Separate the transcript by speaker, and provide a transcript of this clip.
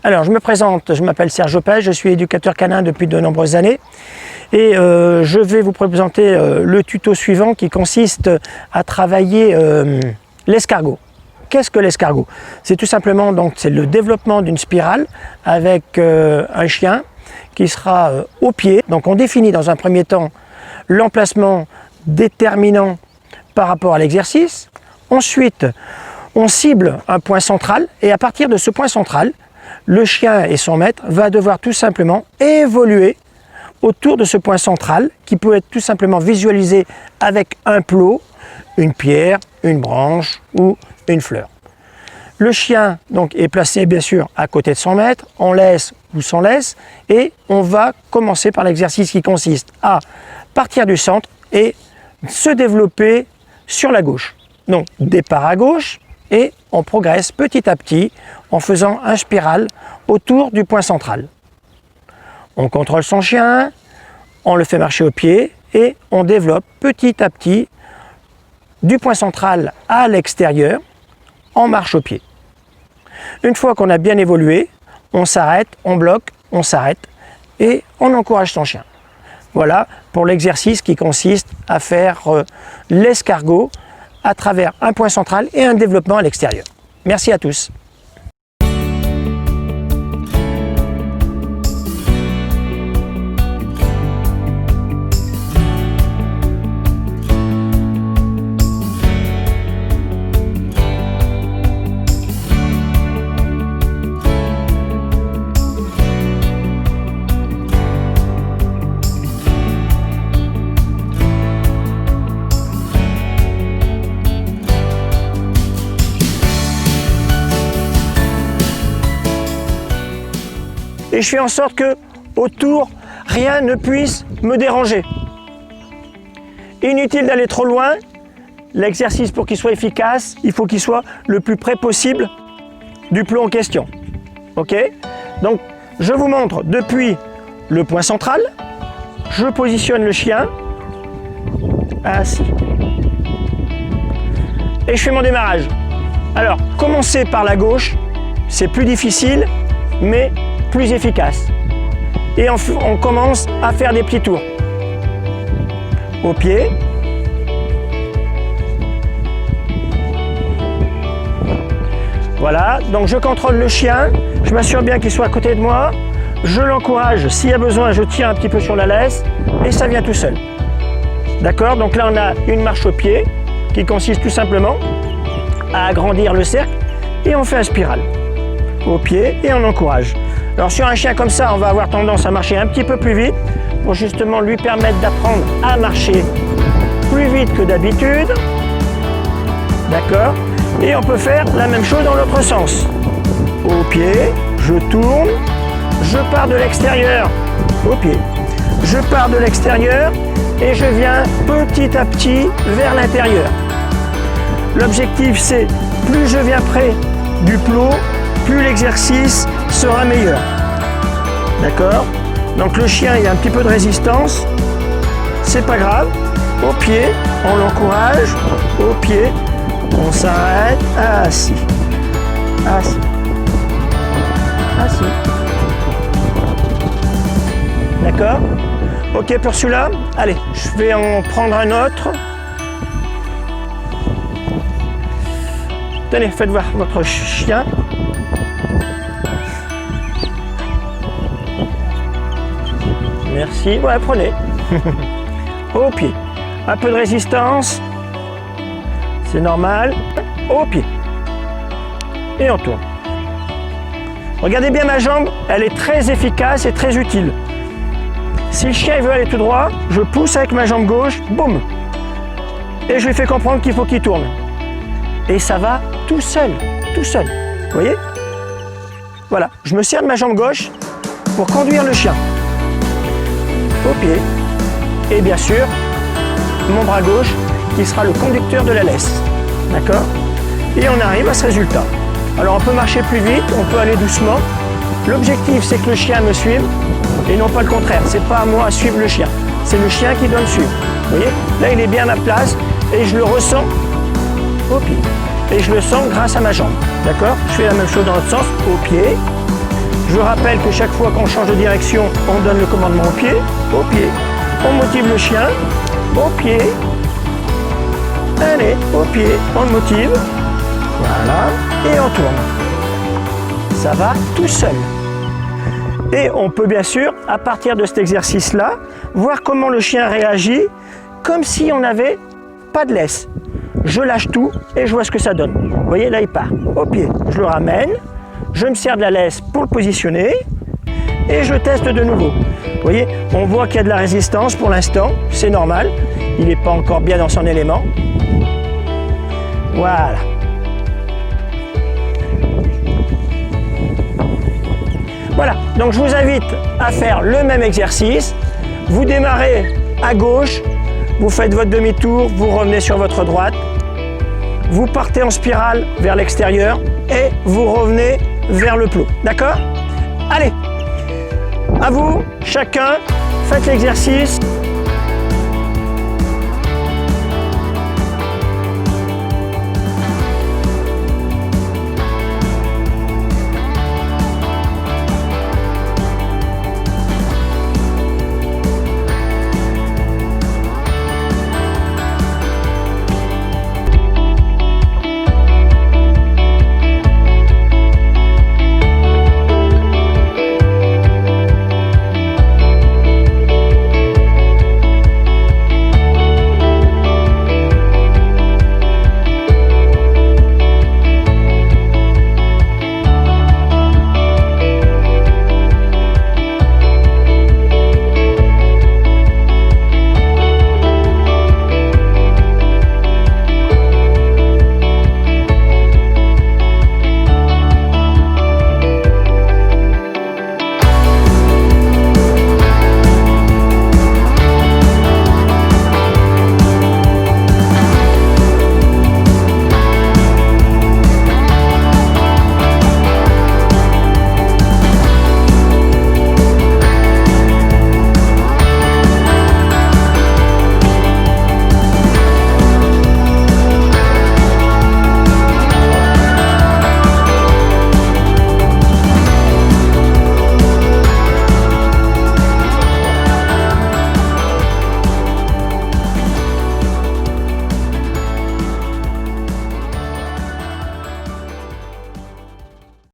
Speaker 1: Alors, je me présente, je m'appelle Serge Opez, je suis éducateur canin depuis de nombreuses années et je vais vous présenter le tuto suivant qui consiste à travailler l'escargot. Qu'est-ce que l'escargot? C'est tout simplement c'est le développement d'une spirale avec un chien qui sera au pied. Donc on définit dans un premier temps l'emplacement déterminant par rapport à l'exercice. Ensuite, on cible un point central et à partir de ce point central, le chien et son maître va devoir tout simplement évoluer autour de ce point central qui peut être tout simplement visualisé avec un plot, une pierre, une branche ou une fleur. Le chien donc est placé bien sûr à côté de son maître, en laisse ou sans laisse, et on va commencer par l'exercice qui consiste à partir du centre et se développer sur la gauche. Donc départ à gauche et on progresse petit à petit en faisant un spiral autour du point central. On contrôle son chien, on le fait marcher au pied et on développe petit à petit du point central à l'extérieur en marche au pied. Une fois qu'on a bien évolué, on s'arrête, on bloque, on s'arrête et on encourage son chien. Voilà pour l'exercice qui consiste à faire l'escargot à travers un point central et un développement à l'extérieur. Merci à tous. Et je fais en sorte que autour, rien ne puisse me déranger. Inutile d'aller trop loin. L'exercice, pour qu'il soit efficace, il faut qu'il soit le plus près possible du plot en question. Ok? Donc, je vous montre depuis le point central. Je positionne le chien ainsi. Et je fais mon démarrage. Alors, commencer par la gauche, c'est plus difficile, mais plus efficace. Et on commence à faire des petits tours. Au pied. Voilà, donc je contrôle le chien, je m'assure bien qu'il soit à côté de moi, je l'encourage, s'il y a besoin, je tire un petit peu sur la laisse et ça vient tout seul. D'accord? Donc là on a une marche au pied qui consiste tout simplement à agrandir le cercle et on fait un spiral. Au pied et on encourage. Alors sur un chien comme ça, on va avoir tendance à marcher un petit peu plus vite pour justement lui permettre d'apprendre à marcher plus vite que d'habitude. D'accord? Et on peut faire la même chose dans l'autre sens. Au pied, je tourne, je pars de l'extérieur, au pied. Je pars de l'extérieur et je viens petit à petit vers l'intérieur. L'objectif c'est, plus je viens près du plot, plus l'exercice sera meilleur. D'accord? Donc le chien il a un petit peu de résistance, c'est pas grave. Au pied, on l'encourage, au pied, on s'arrête, assis, assis, assis. D'accord? Ok pour celui-là? Allez, je vais en prendre un autre. Tenez, faites voir votre chien. Merci, ouais, prenez. Au pied. Un peu de résistance. C'est normal. Au pied. Et on tourne. Regardez bien ma jambe, elle est très efficace et très utile. Si le chien veut aller tout droit, je pousse avec ma jambe gauche, boum. Et je lui fais comprendre qu'il faut qu'il tourne. Et ça va tout seul, tout seul. Vous voyez? Voilà, je me sers de ma jambe gauche pour conduire le chien. Au pied. Et bien sûr, mon bras gauche qui sera le conducteur de la laisse. D'accord? Et on arrive à ce résultat. Alors on peut marcher plus vite, on peut aller doucement. L'objectif c'est que le chien me suive et non pas le contraire. C'est pas à moi à suivre le chien, c'est le chien qui doit me suivre. Vous voyez? Là il est bien à ma place et je le ressens au pied. Et je le sens grâce à ma jambe. D'accord? Je fais la même chose dans l'autre sens, au pied. Je rappelle que chaque fois qu'on change de direction, on donne le commandement au pied. On motive le chien, au pied. Allez, au pied, on le motive. Voilà, et on tourne. Ça va tout seul. Et on peut bien sûr, à partir de cet exercice-là, voir comment le chien réagit, comme si on n'avait pas de laisse. Je lâche tout et je vois ce que ça donne. Vous voyez, là il part. Au pied, je le ramène, je me sers de la laisse pour le positionner et je teste de nouveau. Vous voyez, on voit qu'il y a de la résistance pour l'instant, c'est normal. Il n'est pas encore bien dans son élément. Voilà. Voilà, donc je vous invite à faire le même exercice. Vous démarrez à gauche, vous faites votre demi-tour, vous revenez sur votre droite. Vous partez en spirale vers l'extérieur et vous revenez vers le plot. D'accord? Allez, à vous, chacun, faites l'exercice.